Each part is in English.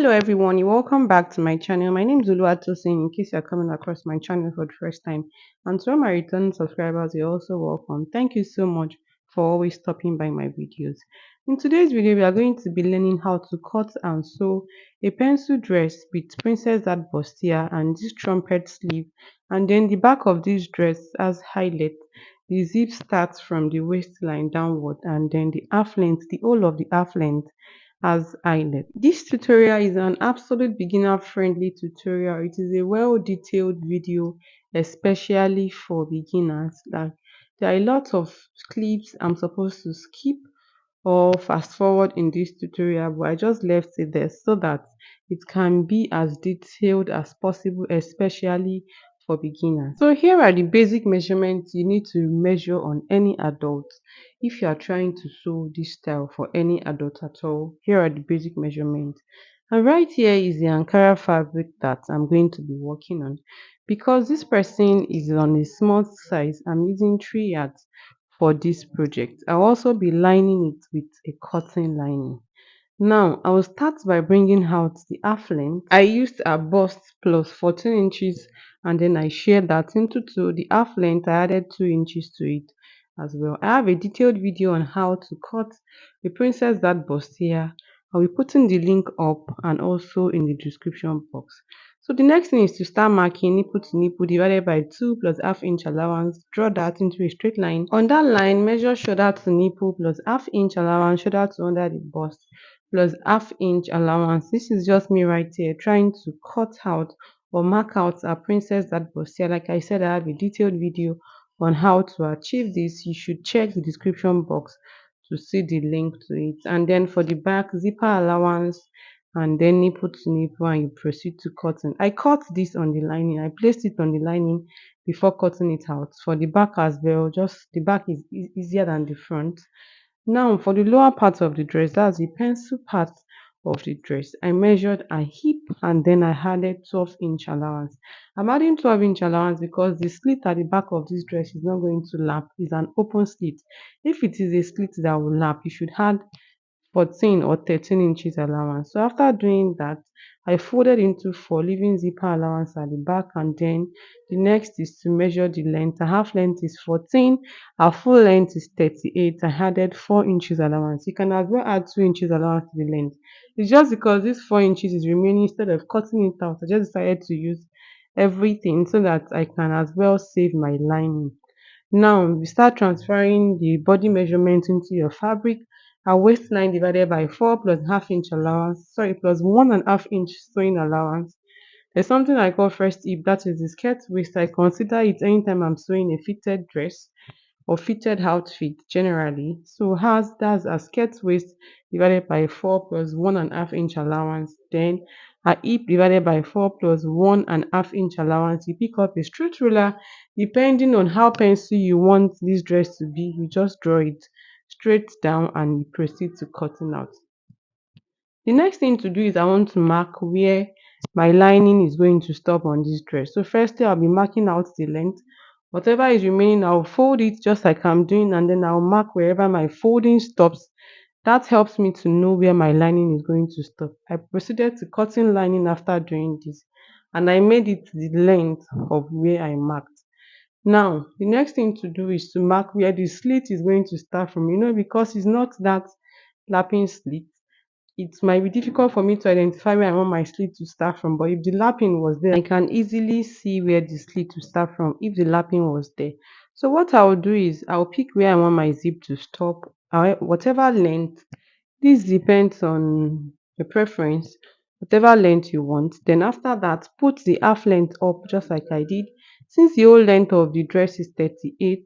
Hello everyone, you're welcome back to my channel. My name is Oluwatosin in case you're coming across my channel for the first time. And to all my return subscribers, you're also welcome. Thank you so much for always stopping by my videos. In today's video, we are going to be learning how to cut and sew a pencil dress with princess that bustier and this trumpet sleeve. And then the back of this dress has highlight. The zip starts from the waistline downward and then the half length, the whole of the half length as Eyelet. This tutorial is an absolute beginner friendly tutorial. It is a well detailed video especially for beginners. Like there are a lot of clips I'm supposed to skip or fast forward in this tutorial, but I just left it there so that it can be as detailed as possible, especially for beginners. So here are the basic measurements you need to measure on any adult if you are trying to sew this style for any adult at all. Here are the basic measurements. And right here is the Ankara fabric that I'm going to be working on. Because this person is on a small size, I'm using 3 yards for this project. I'll also be lining it with a cotton lining. Now, I will start by bringing out the half length. I used a bust plus 14 inches and then I shared that into two. The half length, I added 2 inches to it as well. I have a detailed video on how to cut the princess that bust here. I'll be putting the link up and also in the description box. So the next thing is to start marking nipple to nipple divided by 2 plus half inch allowance. Draw that into a straight line. On that line, measure shoulder to nipple plus half inch allowance, shoulder to under the bust plus half inch allowance. This is just me right here trying to cut out or mark out a princess that bust here. Like I said, I have a detailed video on how to achieve this. You should check the description box to see the link to it. And then for the back, zipper allowance and then nipple to nipple and you proceed to cutting. I cut this on the lining. I placed it on the lining before cutting it out. For the back as well, just the back is easier than the front. Now for the lower part of the dress, that's the pencil part of the dress, I measured a hip and then I added 12-inch allowance. I'm adding 12-inch allowance because the slit at the back of this dress is not going to lap. It's an open slit. If it is a slit that will lap, you should add 14 or 13 inches allowance. So after doing that, I folded into 4, leaving zipper allowance at the back, and then the next is to measure the length. A half length is 14, a full length is 38. I added 4 inches allowance. You can as well add 2 inches allowance to the length. It's just because this 4 inches is remaining, instead of cutting it out, I just decided to use everything so that I can as well save my lining. Now we start transferring the body measurement into your fabric. Our waistline divided by 4 plus half inch allowance, sorry, plus 1.5 inch sewing allowance. There's something I call first hip, that is the skirt waist. I consider it anytime I'm sewing a fitted dress or fitted outfit generally. So has that's a skirt waist divided by 4 plus 1.5 inch allowance. Then a hip divided by 4 plus 1.5 inch allowance. You pick up a straight ruler depending on how pencil you want this dress to be. You just draw it straight down and you proceed to cutting out. The next thing to do is I want to mark where my lining is going to stop on this dress. So firstly, I'll be marking out the length. Whatever is remaining, I'll fold it just like I'm doing, and then I'll mark wherever my folding stops. That helps me to know where my lining is going to stop. I proceeded to cutting lining after doing this, and I made it the length of where I marked. Now, the next thing to do is to mark where the slit is going to start from. Because it's not that lapping slit, it might be difficult for me to identify where I want my slit to start from, but if the lapping was there, I can easily see where the slit to start from if the lapping was there. So what I'll do is I'll pick where I want my zip to stop, whatever length. This depends on your preference, whatever length you want. Then after that, put the half length up just like I did. Since the whole length of the dress is 38,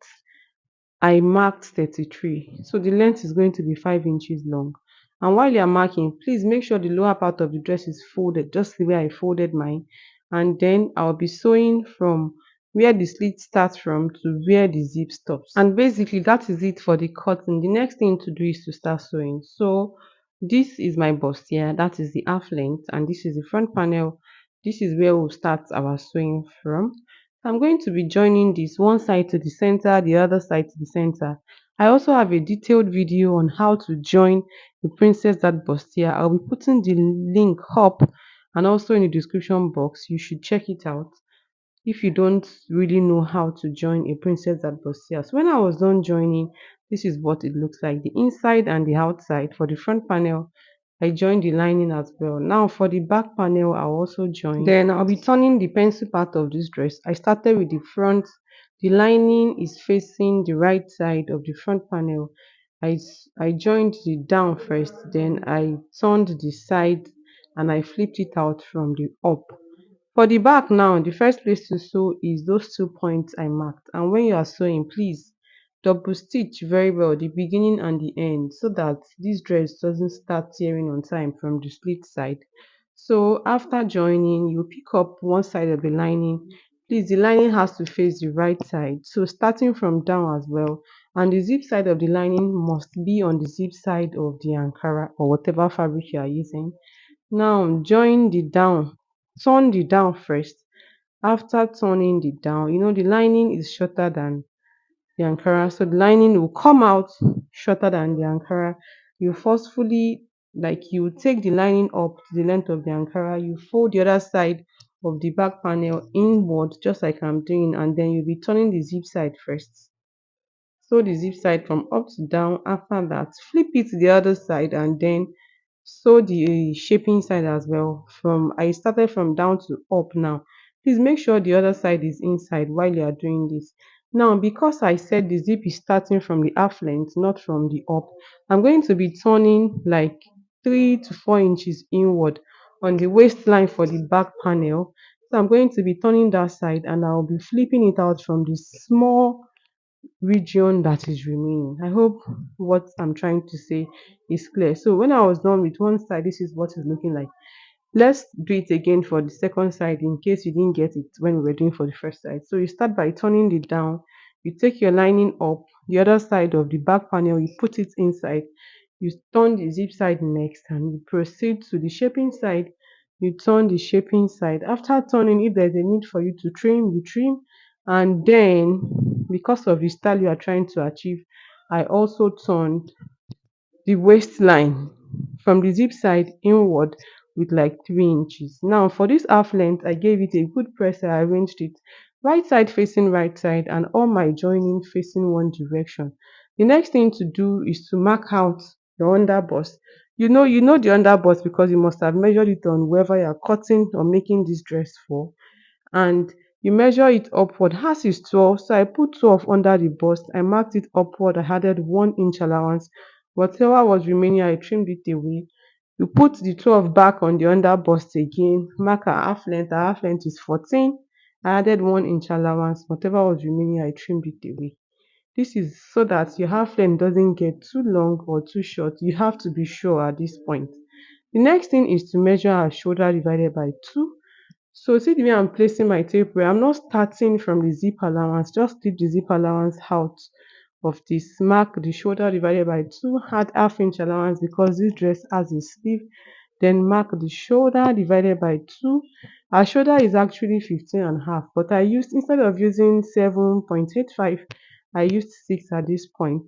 I marked 33. So the length is going to be 5 inches long. And while you're marking, please make sure the lower part of the dress is folded, just the way I folded mine. And then I'll be sewing from where the slit starts from to where the zip stops. And basically that is it for the cutting. The next thing to do is to start sewing. So this is my bustier, that is the half length, and this is the front panel. This is where we'll start our sewing from. I'm going to be joining this one side to the center, the other side to the center. I also have a detailed video on how to join the princess that bustier. I'll be putting the link up and also in the description box. You should check it out if you don't really know how to join a princess that bustier. So when I was done joining, this is what it looks like, the inside and the outside. For the front panel, I joined the lining as well. Now for the back panel, I'll also join. Then I'll be turning the pencil part of this dress. I started with the front. The lining is facing the right side of the front panel. I joined the down first, then I turned the side and I flipped it out from the up. For the back now, the first place to sew is those 2 points I marked. And when you are sewing, please double stitch very well the beginning and the end so that this dress doesn't start tearing on time from the slit side. So after joining, you pick up one side of the lining. Please, the lining has to face the right side. So starting from down as well. And the zip side of the lining must be on the zip side of the Ankara or whatever fabric you are using. Now join the down, turn the down first. After turning the down, the lining is shorter than the Ankara, so the lining will come out shorter than the Ankara. You forcefully, like you take the lining up to the length of the Ankara, you fold the other side of the back panel inward, just like I'm doing, and then you'll be turning the zip side first. Sew the zip side from up to down. After that, flip it to the other side and then sew the shaping side as well. I started from down to up now. Please make sure the other side is inside while you are doing this. Now, because I said the zip is starting from the half length, not from the up, I'm going to be turning like 3 to 4 inches inward on the waistline for the back panel. So I'm going to be turning that side and I'll be flipping it out from the small region that is remaining. I hope what I'm trying to say is clear. So when I was done with one side, this is what it's looking like. Let's do it again for the second side in case you didn't get it when we were doing for the first side. So you start by turning it down. You take your lining up, the other side of the back panel, you put it inside. You turn the zip side next and you proceed to the shaping side. You turn the shaping side. After turning, if there's a need for you to trim, you trim. And then, because of the style you are trying to achieve, I also turned the waistline from the zip side inward with like 3 inches. Now for this half length, I gave it a good press. I arranged it right side facing right side and all my joining facing one direction. The next thing to do is to mark out your underbust. You know the underbust because you must have measured it on wherever you are cutting or making this dress for, and you measure it upward. Hers is 12, so I put 12 under the bust. I marked it upward. I added 1 inch allowance. Whatever was remaining, I trimmed it away. You put the 12 back on the under bust again. Mark her half length. Her half length is 14. I added 1 inch allowance. Whatever was remaining, I trimmed it away. This is so that your half length doesn't get too long or too short. You have to be sure at this point. The next thing is to measure her shoulder divided by 2. So see the way I'm placing my tape where I'm not starting from the zip allowance, just leave the zip allowance out of this. Mark the shoulder divided by 2, add half-inch allowance because this dress has a sleeve. Then mark the shoulder divided by 2. Our shoulder is actually 15 and a half, but I used, instead of using 7.85, I used 6 at this point.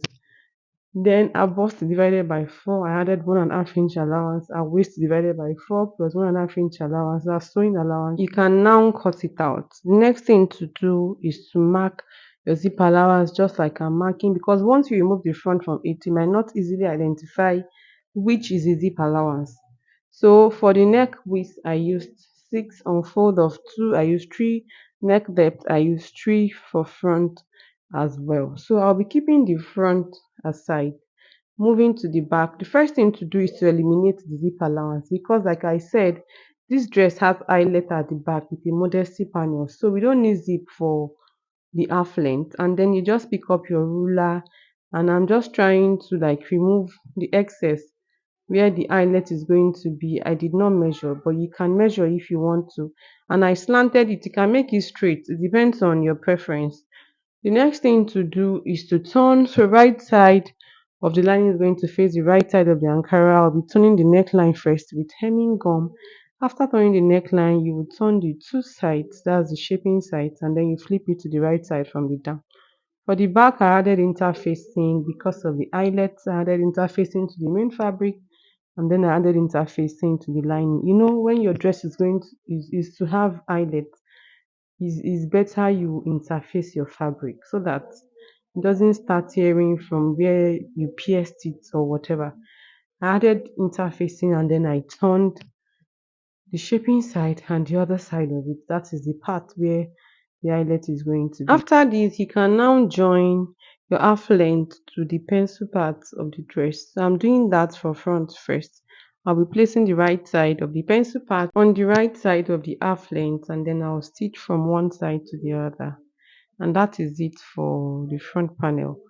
Then our bust divided by 4, I added 1.5 inch allowance. Our waist divided by 4 plus 1.5 inch allowance. Our sewing allowance. You can now cut it out. The next thing to do is to mark your zip allowance just like I'm marking, because once you remove the front from it, you might not easily identify which is the zip allowance. So for the neck width, I used 6. On fold of 2, I used 3. Neck depth, I used 3 for front as well. So I'll be keeping the front aside. Moving to the back, the first thing to do is to eliminate the zip allowance because, like I said, this dress has eyelet at the back with a modesty panel, so we don't need zip for the half length. And then you just pick up your ruler, and I'm just trying to like remove the excess where the eyelet is going to be. I did not measure, but you can measure if you want to. And I slanted it. You can make it straight. It depends on your preference. The next thing to do is to turn. So right side of the lining is going to face the right side of the Ankara. I'll be turning the neckline first with hemming gum. After turning the neckline, you will turn the two sides, that's the shaping sides, and then you flip it to the right side from the down. For the back, I added interfacing because of the eyelets. I added interfacing to the main fabric. and then I added interfacing to the lining. You know, when your dress is is to have eyelet, is better you interface your fabric so that it doesn't start tearing from where you pierced it or whatever. I added interfacing and then I turned the shaping side and the other side of it. That is the part where the eyelet is going to be. After this, you can now join your half length to the pencil part of the dress. So I'm doing that for front first. I'll be placing the right side of the pencil part on the right side of the half length, and then I'll stitch from one side to the other. And that is it for the front panel.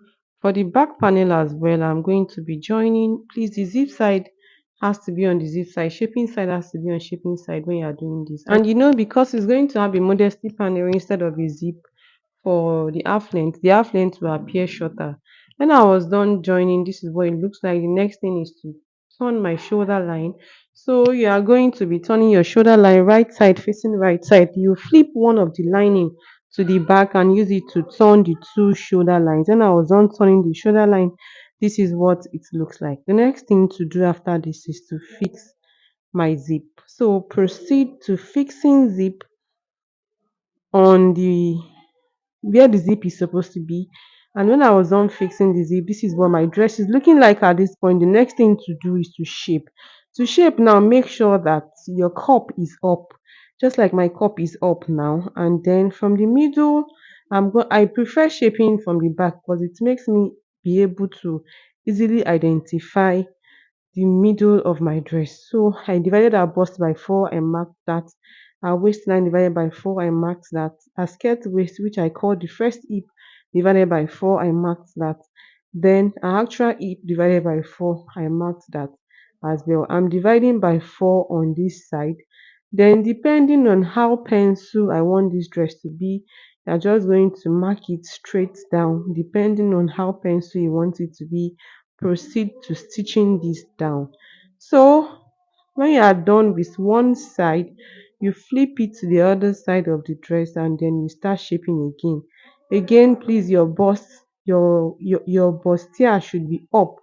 For the back panel as well, I'm going to be joining. Please, the zip side has to be on the zip side. Shaping side has to be on shaping side when you are doing this. And you know, because it's going to have a modesty panel instead of a zip, for the half length will appear shorter. When I was done joining, this is what it looks like. The next thing is to turn my shoulder line. So you are going to be turning your shoulder line right side facing right side. You flip one of the lining to the back and use it to turn the two shoulder lines. When I was done turning the shoulder line, this is what it looks like. The next thing to do after this is to fix my zip. So proceed to fixing zip on the where the zip is supposed to be. And when I was done fixing the zip, this is what my dress is looking like at this point. The next thing to do is to shape. To shape now, make sure that your cup is up, just like my cup is up now. And then from the middle, I prefer shaping from the back because it makes me be able to easily identify the middle of my dress. So I divided our bust by 4 and marked that. Our waistline divided by 4, I marked that. Our skirt waist, which I call the first hip, divided by 4, I marked that. Then our actual hip divided by 4, I marked that as well. I'm dividing by 4 on this side. Then depending on how pencil I want this dress to be, you're just going to mark it straight down. Depending on how pencil you want it to be, proceed to stitching this down. So when you are done with one side, you flip it to the other side of the dress and then you start shaping again. Again, please, your bustier should be up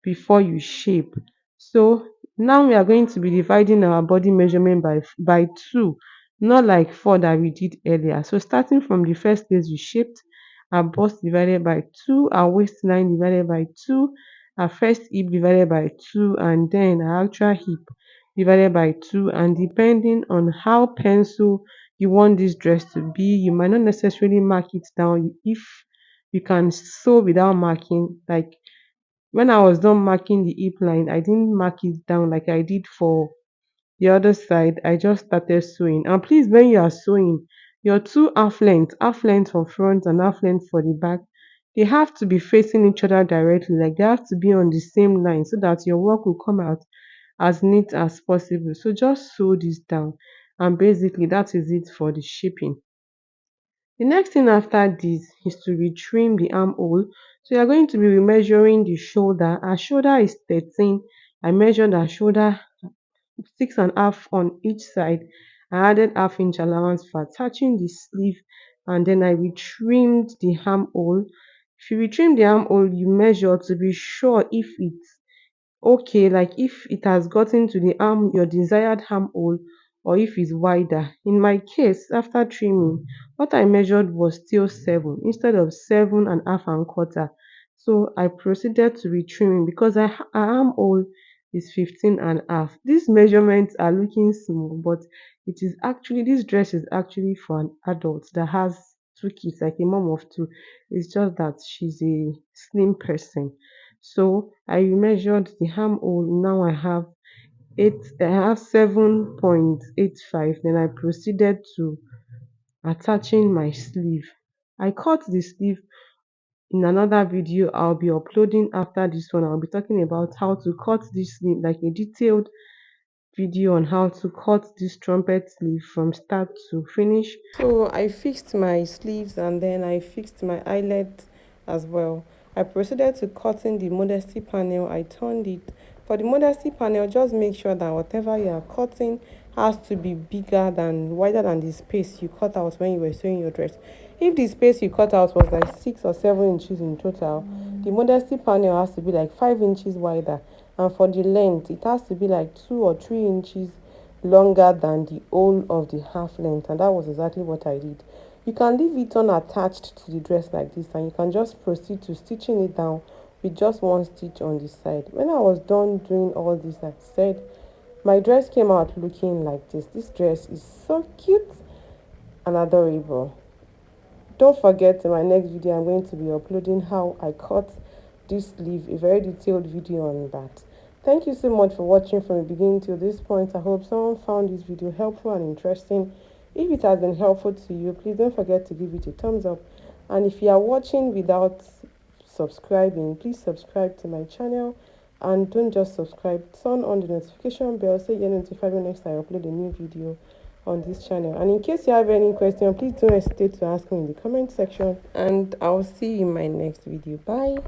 before you shape. So now we are going to be dividing our body measurement by 2, not like 4 that we did earlier. So starting from the first place we shaped, our bust divided by 2, our waistline divided by 2, our first hip divided by 2, and then our actual hip divided by 2. And depending on how pencil you want this dress to be, you might not necessarily mark it down. If you can sew without marking, like when I was done marking the hip line, I didn't mark it down like I did for the other side. I just started sewing. And please, when you are sewing, your two half length for front and half length for the back, they have to be facing each other directly. Like they have to be on the same line so that your work will come out as neat as possible. So just sew this down. And basically, that is it for the shaping. The next thing after this is to retrim the armhole. So you are going to be remeasuring the shoulder. Our shoulder is 13. I measured our shoulder 6.5 on each side. I added half-inch allowance for attaching the sleeve and then I retrimmed the armhole. If you retrim the armhole, you measure to be sure if it's okay, like if it has gotten to the arm, your desired armhole, or if it's wider. In my case, after trimming, what I measured was still 7 instead of 7.5 and quarter. So I proceeded to retrimming because our armhole is 15.5. These measurements are looking small, but it is actually this dress is actually for an adult that has two kids, like a mom of two. It's just that she's a slim person. So I measured the armhole. Now I have 7.85. Then I proceeded to attaching my sleeve. I cut the sleeve in another video I'll be uploading after this one. I'll be talking about how to cut this sleeve, like a detailed video on how to cut this trumpet sleeve from start to finish. So I fixed my sleeves and then I fixed my eyelet as well. I proceeded to cutting the modesty panel. I turned it. For the modesty panel, just make sure that whatever you are cutting has to be bigger than wider than the space you cut out when you were sewing your dress. If the space you cut out was like 6 or 7 inches in total, the modesty panel has to be like 5 inches wider. and for the length it has to be like 2 or 3 inches longer than the whole of the half length, and that was exactly what I did. You can leave it unattached to the dress like this, and you can just proceed to stitching it down with just one stitch on the side. When I was done doing all this, like I said, my dress came out looking like this. This dress is so cute and adorable. Don't forget, in my next video I'm going to be uploading how I cut this sleeve, a very detailed video on that. Thank you so much for watching from the beginning till this point. I hope someone found this video helpful and interesting. If it has been helpful to you, please don't forget to give it a thumbs up. And if you are watching without subscribing, please subscribe to my channel, and don't just subscribe, turn on the notification bell so you're notified when next I upload a new video on this channel. And in case you have any question, please don't hesitate to ask me in the comment section, and I'll see you in my next video. Bye.